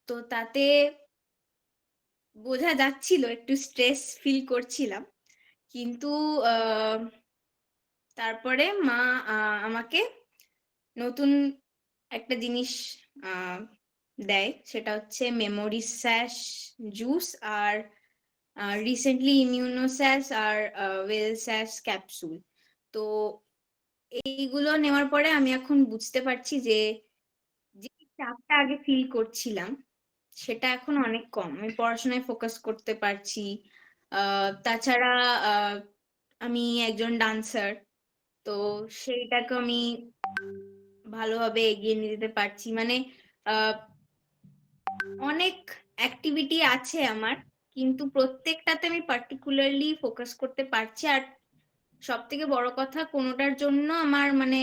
তো তাতে বোঝা যাচ্ছিল একটু স্ট্রেস ফিল করছিলাম। কিন্তু তারপরে মা আমাকে নতুন একটা জিনিস আহ, দেয়, সেটা হচ্ছে memory স্যাশ juice, R recently immuno স্যাশ are well স্যাশ capsule. তো এইগুলো নেওয়ার পরে আমি এখন বুঝতে পারছি যে যে চাপটা আগে ফিল করছিলাম সেটা এখন অনেক কম। আমি পড়াশোনায় ফোকাস করতে পারছি। তাছাড়া আমি একজন ডান্সার, তো সেইটাকে আমি ভালোভাবে এগিয়ে নিয়ে যেতে পারছি। মানে আহ, অনেক অ্যাক্টিভিটি আছে আমার, কিন্তু প্রত্যেকটাতে আমি পার্টিকুলারলি ফোকাস করতে পারছি। আর সব থেকে বড় কথা, কোনোটার জন্য আমার মানে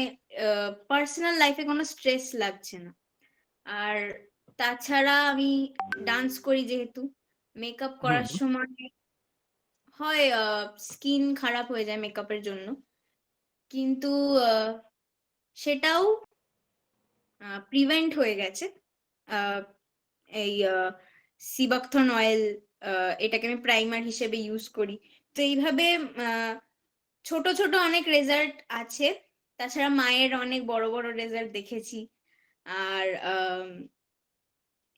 পার্সোনাল লাইফে কোনো স্ট্রেস লাগছে না। আর তাছাড়া আমি ডান্স করি যেহেতু, মেকআপ করার হুম। সময় হয় স্কিন খারাপ হয়ে যায় মেকআপের জন্য, কিন্তু সেটাও প্রিভেন্ট হয়ে গেছে। আহ, এই সিবাকথর্ন অয়েল, এটাকে আমি প্রাইমার হিসেবে ইউজ করি। তো এইভাবে ছোট ছোট অনেক রেজাল্ট আছে। তাছাড়া মায়ের অনেক বড় বড় রেজাল্ট দেখেছি। আর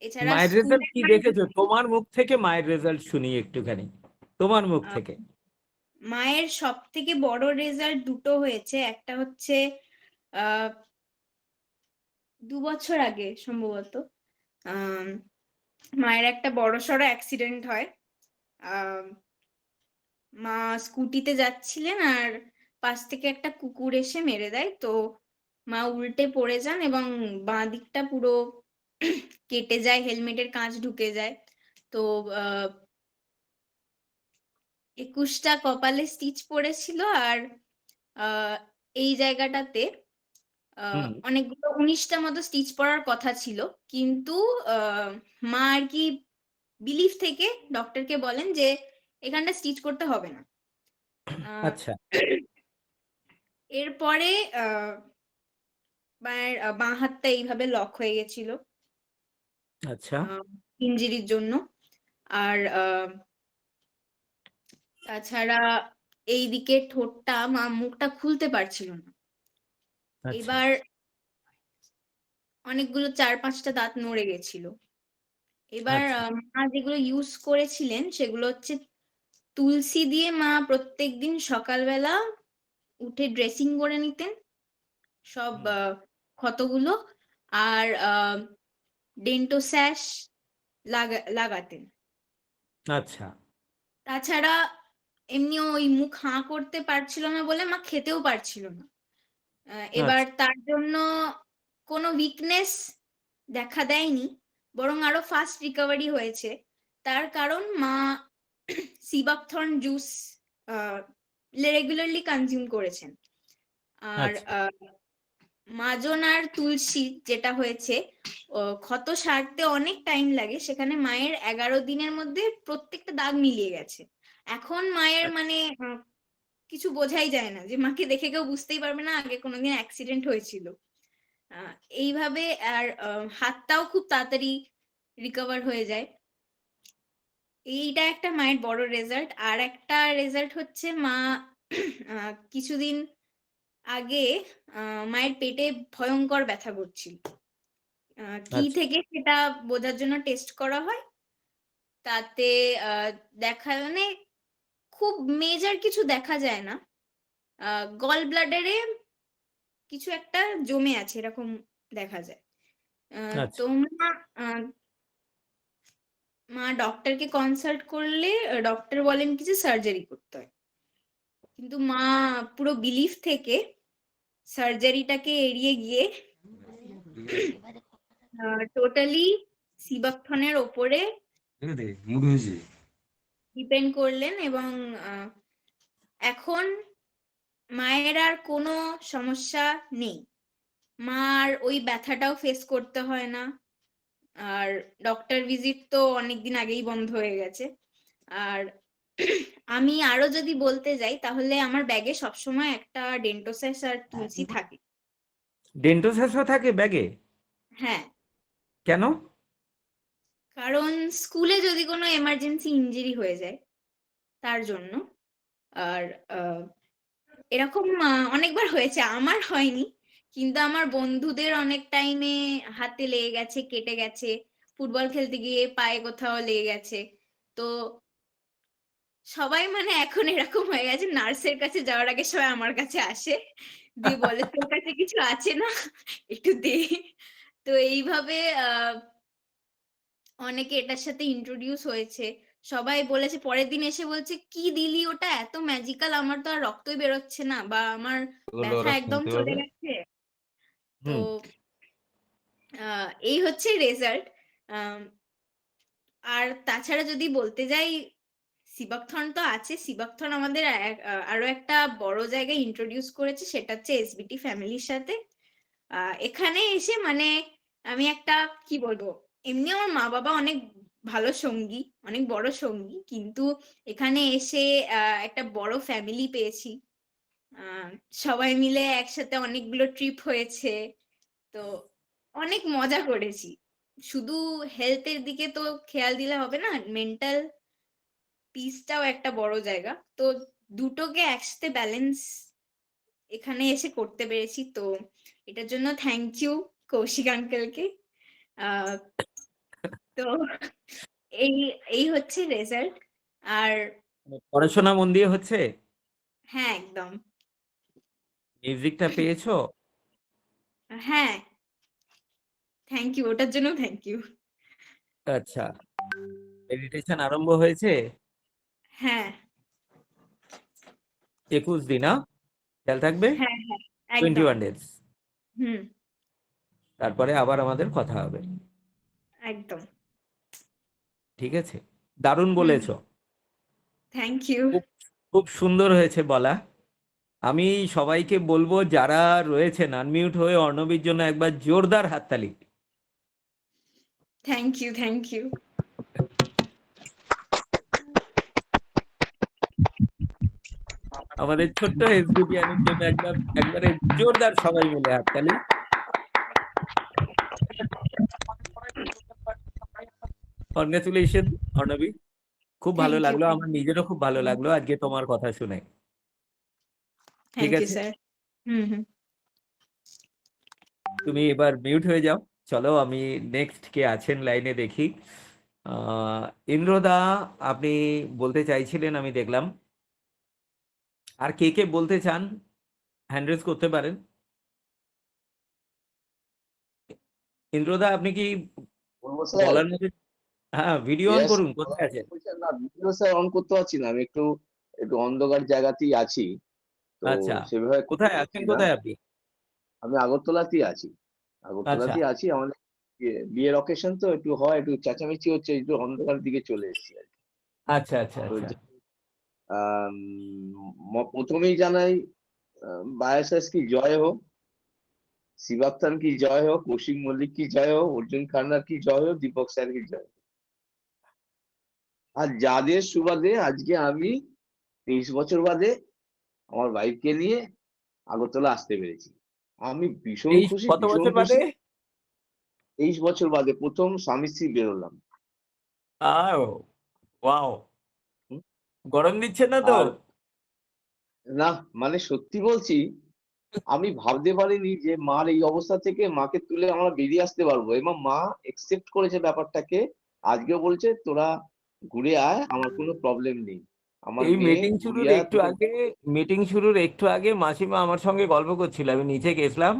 এছাড়া মায়ের রেজাল্ট স্কুলে কি দেখেছো? তোমার মুখ থেকে মায়ের রেজাল্ট শুনি একটুখানি, তোমার মুখ থেকে। মায়ের সব থেকে বড় রেজাল্ট দুটো হয়েছে। একটা হচ্ছে 2 বছর আগে সম্ভবত মায়ের একটা বড়সড় অ্যাক্সিডেন্ট হয়। আহ, মা স্কুটিতে যাচ্ছিলেন আর পাশ থেকে একটা কুকুর এসে মেরে দেয়। তো মা উল্টে পড়ে যান এবং বাঁ দিকটা পুরো কেটে যায়, হেলমেটের কাঁচ ঢুকে যায়। তো 21টা কপালে স্টিচ পড়েছিল। আর এই জায়গাটাতে হুম। অনেকগুলো 19টা মতো স্টিচ পড়ার কথা ছিল, কিন্তু মা আর কি বিলিফ থেকে ডক্টরকে বলেন যে এখানটা স্টিচ করতে হবে না। আচ্ছা। এরপরে মায়ের বাঁ হাতটা এইভাবে লক হয়ে গেছিল আচ্ছা। ইনজুরির জন্য। আর তাছাড়া এইদিকে ঠোঁটটা, মা মুখটা খুলতে পারছিল না। আচ্ছা। এবার অনেকগুলো 4-5টা দাঁত নড়ে গেছিল। এবার আচ্ছা। মা যেগুলো ইউজ করেছিলেন সেগুলো হচ্ছে তুলসী দিয়ে মা প্রত্যেকদিন সকালবেলা উঠে ড্রেসিং করে নিতেন সব ক্ষতগুলো। আর ডেন্টোস্যাশ লাগাতেন। আচ্ছা। তাছাড়া এমনি ওই মুখ হাঁ করতে পারছিল না বলে মা খেতেও পারছিল না। এবার আচ্ছা। তার জন্য কোনো উইকনেস দেখা দেয়নি, বরং আরো ফাস্ট রিকভারি হয়েছে। তার কারণ মা সিবাকথর্ন জুস রেগুলারলি কনজিউম করেছেন। আর আচ্ছা। মাজন আর তুলসী যেটা হয়েছে, ক্ষত সারতে অনেক টাইম লাগে, সেখানে মায়ের 11 দিনের মধ্যে প্রত্যেকটা দাগ মিলিয়ে গেছে। এখন মায়ের মানে কিছু বোঝাই যায় না, যে মাকে দেখে কেউ বুঝতেই পারবে না আগে কোনোদিন অ্যাক্সিডেন্ট হয়েছিল। এইভাবে। আর হাতটাও খুব তাড়াতাড়ি রিকভার হয়ে যায়। এইটা একটা মায়ের বড় রেজাল্ট। আর একটা রেজাল্ট হচ্ছে মা কিছুদিন আগে মায়ের পেটে ভয়ঙ্কর ব্যথা করছিল। কি আচ্ছা। থেকে সেটা বোঝার জন্য টেস্ট করা হয়। তাতে দেখা মানে খুব মেজর কিছু দেখা যায় না, গল ব্লাডারে কিছু একটা জমে আছে এরকম দেখা যায়। আচ্ছা। তো মা ডক্টরকে কনসাল্ট করলে ডক্টর বলেন কিছু সার্জারি করতে হয়, কিন্তু মা পুরো বিলিফ থেকে সার্জারিটাকে এড়িয়ে গিয়ে টোটালি সিবাকথনের ওপরে ডিপেন্ড করলেন। এবং এখন মায়ের আর কোনো সমস্যা নেই, মার ওই ব্যথাটাও ফেস করতে হয় না। আর ডক্টর ভিজিট তো অনেকদিন আগেই বন্ধ হয়ে গেছে। আর আমি আরো যদি বলতে যাই তাহলে আমার ব্যাগে সবসময় একটা ডেন্টোস্যাশ আর তুলসী থাকে। ডেন্টোস্যাশও থাকে ব্যাগে? হ্যাঁ, কেন? কারণ স্কুলে যদি কোনো এমার্জেন্সি ইনজুরি হয়ে যায় তার জন্য। আর এরকম অনেকবার হয়েছে, আমার হয়নি কিন্তু আমার বন্ধুদের অনেক টাইমে হাতে লেগে গেছে, কেটে গেছে, ফুটবল খেলতে গিয়ে পায়ে কোথাও লেগে গেছে। তো সবাই মানে এখন এরকম হয়ে গেছে, নার্সের কাছে যাওয়ার আগে সবাই আমার কাছে আসে দিয়ে বলে তোর কাছে কিছু আছে না, একটু দে। তো এইভাবে অনেকে এটার সাথে ইন্ট্রোডিউস হয়েছে। সবাই বলেছে, পরের দিন এসে বলছে, "কি দিলি ওটা? এত ম্যাজিক্যাল, আমার তো আর রক্তই বেরোচ্ছে না বা আমার ওগুলো ব্যথা ওরা একদম শুনতে চলে পাবে। গেছে।" তো হুম। এই হচ্ছে রেজাল্ট। আম আর তাছাড়া যদি বলতে যাই, সিবাকথন তো আছে। সিবাকথন আমাদের আরো একটা বড় জায়গায় ইন্ট্রোডিউস করেছে, সেটা হচ্ছে এসবিটি ফ্যামিলির সাথে। এখানে এসে মানে আমি একটা কি বলবো, এমনি আমার মা-বাবা অনেক ভালো সঙ্গী, অনেক বড় সঙ্গী। কিন্তু এখানে এসে একটা বড় ফ্যামিলি পেয়েছি। আ সবাই মিলে একসাথে অনেকগুলো ট্রিপ হয়েছে। তো অনেক মজা করেছি। শুধু হেলথ এর দিকে তো খেয়াল দিলে হবে না। মেন্টাল পিসটাও একটা বড় জায়গা। তো দুটোকে একসাথে ব্যালেন্স এখানে এসে করতে পেরেছি। তো এটার জন্য থ্যাংক ইউ কৌশিক আঙ্কেলকে। আ তো এই এই হচ্ছে রেজাল্ট। আর পড়াশোনা মন দিয়ে হচ্ছে? হ্যাঁ, একদম। মিউজিকটা পেয়েছো? হ্যাঁ, থ্যাংক ইউ। ওটার জন্যও থ্যাংক ইউ। আচ্ছা। মেডিটেশন আরম্ভ হয়েছে? হ্যাঁ, 21 দিন, না? খেয়াল থাকবে? হ্যাঁ, হ্যাঁ, একদম। 21 ডেজ। হুম, তারপরে আবার আমাদের কথা হবে। একদম। ঠিক আছে? দারুণ হুম, বলেছো। Thank you. খুব খুব সুন্দর হয়েছে বলা। আমি সবাইকে বলবো যারা রয়েছেন আনমিউট হয়ে অর্ণবীর জন্য একবার জোরদার হাততালি। Thank you, thank you. আমাদের ছোট্ট এসবিপিয়ানের জন্য একবারে জোরদার সবাই মিলে হাততালি। কনগ্রাচুলেশন অর্ণবী, খুব ভালো থ্যাংক ইউ, লাগলো, থ্যাংক আমার নিজেরও খুব ভালো ইউ। লাগলো আজকে তোমার কথা শুনে। ঠিক থ্যাংক ইউ আছে, স্যার। হুম, হুম। তুমি এবার মিউট হয়ে যাও। চলো আমি নেক্সট কে আছেন লাইনে দেখি। ইন্দ্রদা, আপনি বলতে চাইছিলেন আমি দেখলাম। আর কে কে বলতে চান হ্যান্ড রেজ করতে পারেন। ইন্দ্রদা, আপনি কি বলবো স্যার? বলার মতো? হ্যাঁ, ভিডিও অন ইয়েস, করুন, কোথায় আছেন? না ভিডিও স্যার অন করতে পারছি না, আমি একটু একটু অন্ধকার জায়গাতেই আছি, তো আচ্ছা, সেভাবে করতে কোথায় পারছি আছেন, না। কোথায় আপনি? আমি আগরতলাতেই আছি, আচ্ছা আগরতলাতেই আছি। আমাদের বিয়ের অকেশন তো একটু হয়, একটু চেঁচামেচি হচ্ছে, একটু অন্ধকার দিকে চলে এসেছি আর কি। আচ্ছা আচ্ছা তো আচ্ছা। প্রথমেই জানাই বায়াসাস কি জয় হোক, শিবাক্তান কি জয় হোক, কৌশিক মল্লিক কি জয় হোক, অর্জুন খান্নার কি জয় হোক, দীপক স্যার কি জয় হোক। আর যাদের সুবাদে আজকে আমি 23 বছর বাদে আমার ওয়াইফকে নিয়ে আগরতলা আসতে পেরেছি, আমি ভীষণ এই খুশি, কত ভীষণ বছর বাদে? খুশি। 23 বছর বাদে প্রথম স্বামী স্ত্রী বেরোলাম। আও, ওয়াও, হুম, গরম দিচ্ছে না তো? আর না, মানে সত্যি বলছি, আমি ভাবতে পারিনি যে মার এই অবস্থা থেকে মাকে তুলে আমরা বেরিয়ে আসতে পারবো, এবং মা একসেপ্ট করেছে ব্যাপারটাকে। আজকেও বলছে তোরা ঘুরে আয়, আমার কোনো প্রবলেম নেই। আমার এই মেয়ে গুড়িয়া তোকে মিটিং শুরুর একটু আগে মাসিমা আমার সঙ্গে গল্প করছিল, আমি নিচে গেছিলাম,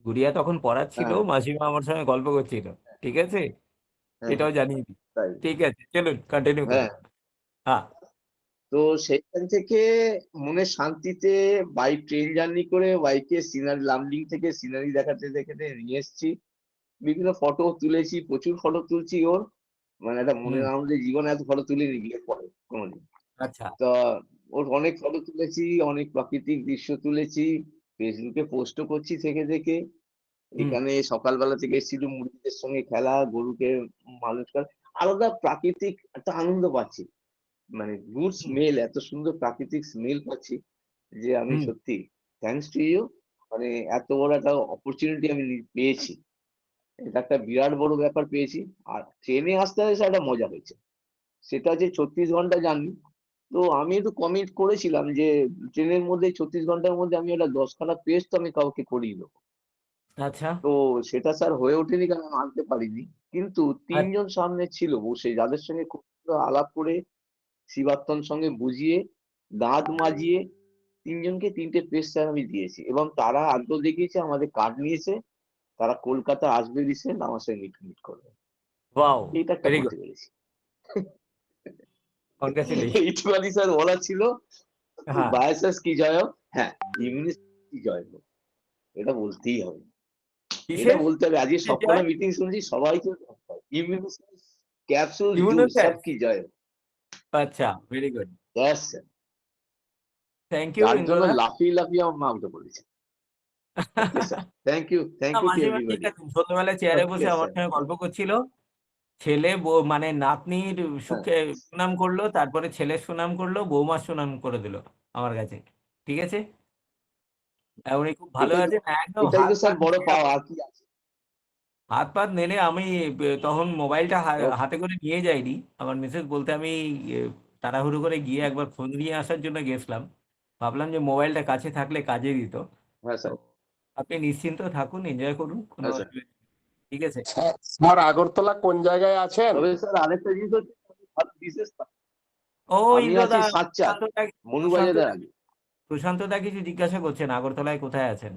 গুড়িয়া তখন পড়াচ্ছিল, হ্যাঁ, মাসিমা আমার সঙ্গে গল্প করছিল। ঠিক আছে, হ্যাঁ, এটাও জানিয়ে দিই। তাই, ঠিক আছে, চলুন কন্টিনিউ হ্যাঁ। করুন। হ্যাঁ। তো সেইখান থেকে মনে শান্তিতে বাই ট্রেন জার্নি করে বাইকে সিনারি, লামডিং থেকে সিনারি দেখাতে দেখাতে নিয়ে এসেছি। বিভিন্ন ফটো তুলেছি, প্রচুর ফটো তুলছি ওর, মানে একটা হুম। মনের আনন্দে জীবনে এত ফটো তুলিনি বিয়ের পরে কোনোদিন। আচ্ছা। তা ওর অনেক ফটো তুলেছি, অনেক প্রাকৃতিক দৃশ্য তুলেছি, ফেসবুকে পোস্টও করছি থেকে থেকে। হুম। এখানে সকালবেলা থেকে এসেছিল, মুরগিদের সঙ্গে খেলা, গরুকে মানুষ করা, আলাদা প্রাকৃতিক একটা আনন্দ পাচ্ছি, মানে গুড হুম। স্মেল, এত সুন্দর প্রাকৃতিক স্মেল পাচ্ছি যে আমি হুম। সত্যি থ্যাঙ্কস টু ইউ, মানে এত বড় একটা অপরচুনিটি আমি পেয়েছি, এটা একটা বিরাট বড় ব্যাপার পেয়েছি। আর ট্রেনে আসতে আসতে একটা মজা হয়েছে, সেটা হচ্ছে 36 ঘন্টা জার্নি। তো আমি একটু কমিট করেছিলাম যে ট্রেনের মধ্যে 36 ঘন্টার মধ্যে আমি একটা 10খানা পেজ তো আমি কাউকে করিয়ে দেবো। আচ্ছা তো সেটা স্যার হয়ে ওঠেনি, কারণ আমি আনতে পারিনি। কিন্তু আচ্ছা। তিনজন সামনে ছিল বসে, যাদের সঙ্গে খুব সুন্দর আলাপ করে শিবাত্তন সঙ্গে বুঝিয়ে, দাঁত মাজিয়ে তিনজনকে 3টে পেজ স্যার আমি দিয়েছি এবং তারা আগ্রহ দেখিয়েছে, আমাদের কার্ড নিয়েছে, তারা কলকাতা আসবে রিসেন্ট আমার সঙ্গে মিট করবে। ওয়াও, এইটা একটা ভেরি করতে গুড, পেরেছি। কনগ্রাচুলেশন। এইটুখানি স্যার বলা ছিল। হ্যাঁ, বায়াসাস কি জয় হোক, হ্যাঁ ইমিউনিটি কি জয় হোক, এটা বলতেই হবে, এটা কিসের বলতে হবে। আজকে কিসের সবকটা জয়? মিটিং শুনছি, সবাই ইমিউনিটি ক্যাপসুল জুস ইমিউনোস্যাট। সব কি জয় হোক। আচ্ছা, very good, Yes, sir. Thank you যার জন্য ইন্দ্রদা। লাফিয়ে লাফিয়ে আমার মা উঠে পড়েছে। ওকে স্যার, থ্যাংক ইউ না, টু মাসিমা ঠিক এভরিবডি। আছেন, সন্ধ্যাবেলায় চেয়ারে ওকে বসে আমার স্যার, সঙ্গে গল্প করছিল। ছেলে মানে নাতনির হ্যাঁ সুখে সুনাম করলো, তারপরে ছেলের সুনাম করলো, বৌমার সুনাম করে দিল আমার কাছে। ঠিক আছে, উনি খুব ভালো এটাই তো, আছেন, একদম এটাই হাত তো পা স্যার বড় পাওয়া, আর কি আছে। হাত পা নেড়ে আমি তখন মোবাইলটা ওকে, হাতে করে নিয়ে যাইনি। আমার মিসেস বলতে আমি এ, তাড়াহুড়ো করে গিয়ে একবার ফোন নিয়ে আসার জন্য গেছিলাম। ভাবলাম যে মোবাইলটা কাছে থাকলে কাজে দিত। হ্যাঁ তো স্যার, আপনি নিশ্চিন্ত থাকুন, এনজয় করুন, কোনো হ্যাঁ স্যার। অসুবিধা নেই। ঠিক আছে, স্যার আগরতলা কোন জায়গায় আছেন? তবে স্যার আরেকটা জিনিস হচ্ছে, বিশেষ ও আমি ইন্দ্রদা, আছি সাতচাঁদ, প্রশান্ত দা, প্রশান্ত মনুবাজারের দা, আগে। প্রশান্ত দা কিছু জিজ্ঞাসা করছেন, আগরতলায় কোথায় আছেন?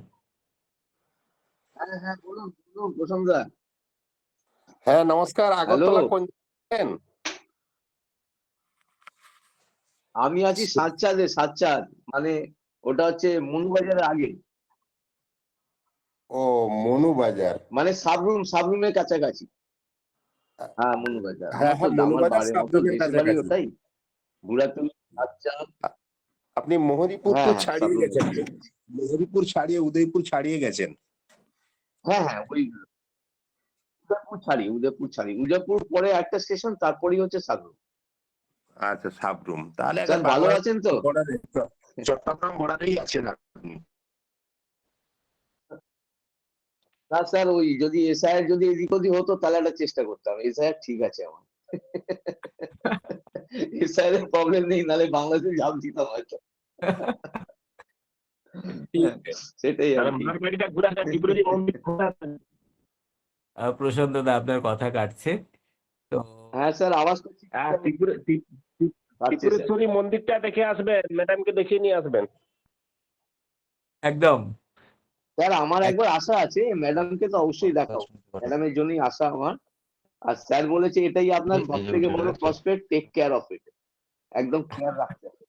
হ্যাঁ হ্যাঁ, বলুন বলুন প্রশান্ত দা। হ্যাঁ নমস্কার, হ্যালো, আগরতলা কোন জায়গায় আছেন? আমি আছি সাতচাঁদে, সাতচাঁদ মানে ওটা হচ্ছে মনুবাজারের আগে, ও মনুবাজার। মানে সাবরুমের কাছাকাছি। হ্যাঁ মনুবাজার, হ্যাঁ আমার তো হ্যাঁ, আমার মনুবাজার বাড়ি, আমার তো সাবরুমের দেশের বাড়ি কাছাকাছি। ওটাই, বুড়াতুলি সাতচাঁদ। আপনি মোহরিপুর হ্যাঁ তো হ্যাঁ, ছাড়িয়ে সাবরুমের গেছেন, কাছাকাছি। মোহরিপুর ছাড়িয়ে উদয়পুর ছাড়িয়ে গেছেন। হ্যাঁ হ্যাঁ, ওই উদয়পুর ছাড়ি, উদয়পুর পরে একটা স্টেশন, তারপরেই হচ্ছে সাবরুম। আচ্ছা সাবরুম, তাহলে স্যার একবার ভালো বাংলাদেশ আছেন তো? বর্ডারে, চট্টগ্রাম বর্ডারেই আছেন আপনি। না স্যার, ওই যদি এসআইআর যদি এদিক ওদিক হতো তাহলে একটা চেষ্টা করতাম, এসআইআর ঠিক আছে আমার। এসআইআর এর প্রবলেম নেই, নাহলে বাংলাদেশে ঝাঁপ দিতাম হয়তো। ঠিক হ্যাঁ, আছে। সেটাই আর কি। প্রশান্ত দা, আপনার কথা কাটছে তো। হ্যাঁ স্যার, আওয়াজ করছি, পাচ্ছি স্যার। ত্রিপুরেশ্বরী মন্দিরটা দেখে আসবেন, ম্যাডামকে দেখিয়ে নিয়ে আসবেন। একদম। স্যার আমার একবার আশা আছে, ম্যাডামকে তো অবশ্যই দেখাবো, ম্যাডামের জন্যই আশা আমার। আর স্যার বলেছে এটাই আপনার সব থেকে বড় prospect, take care of it, একদম কেয়ার রাখতে হবে।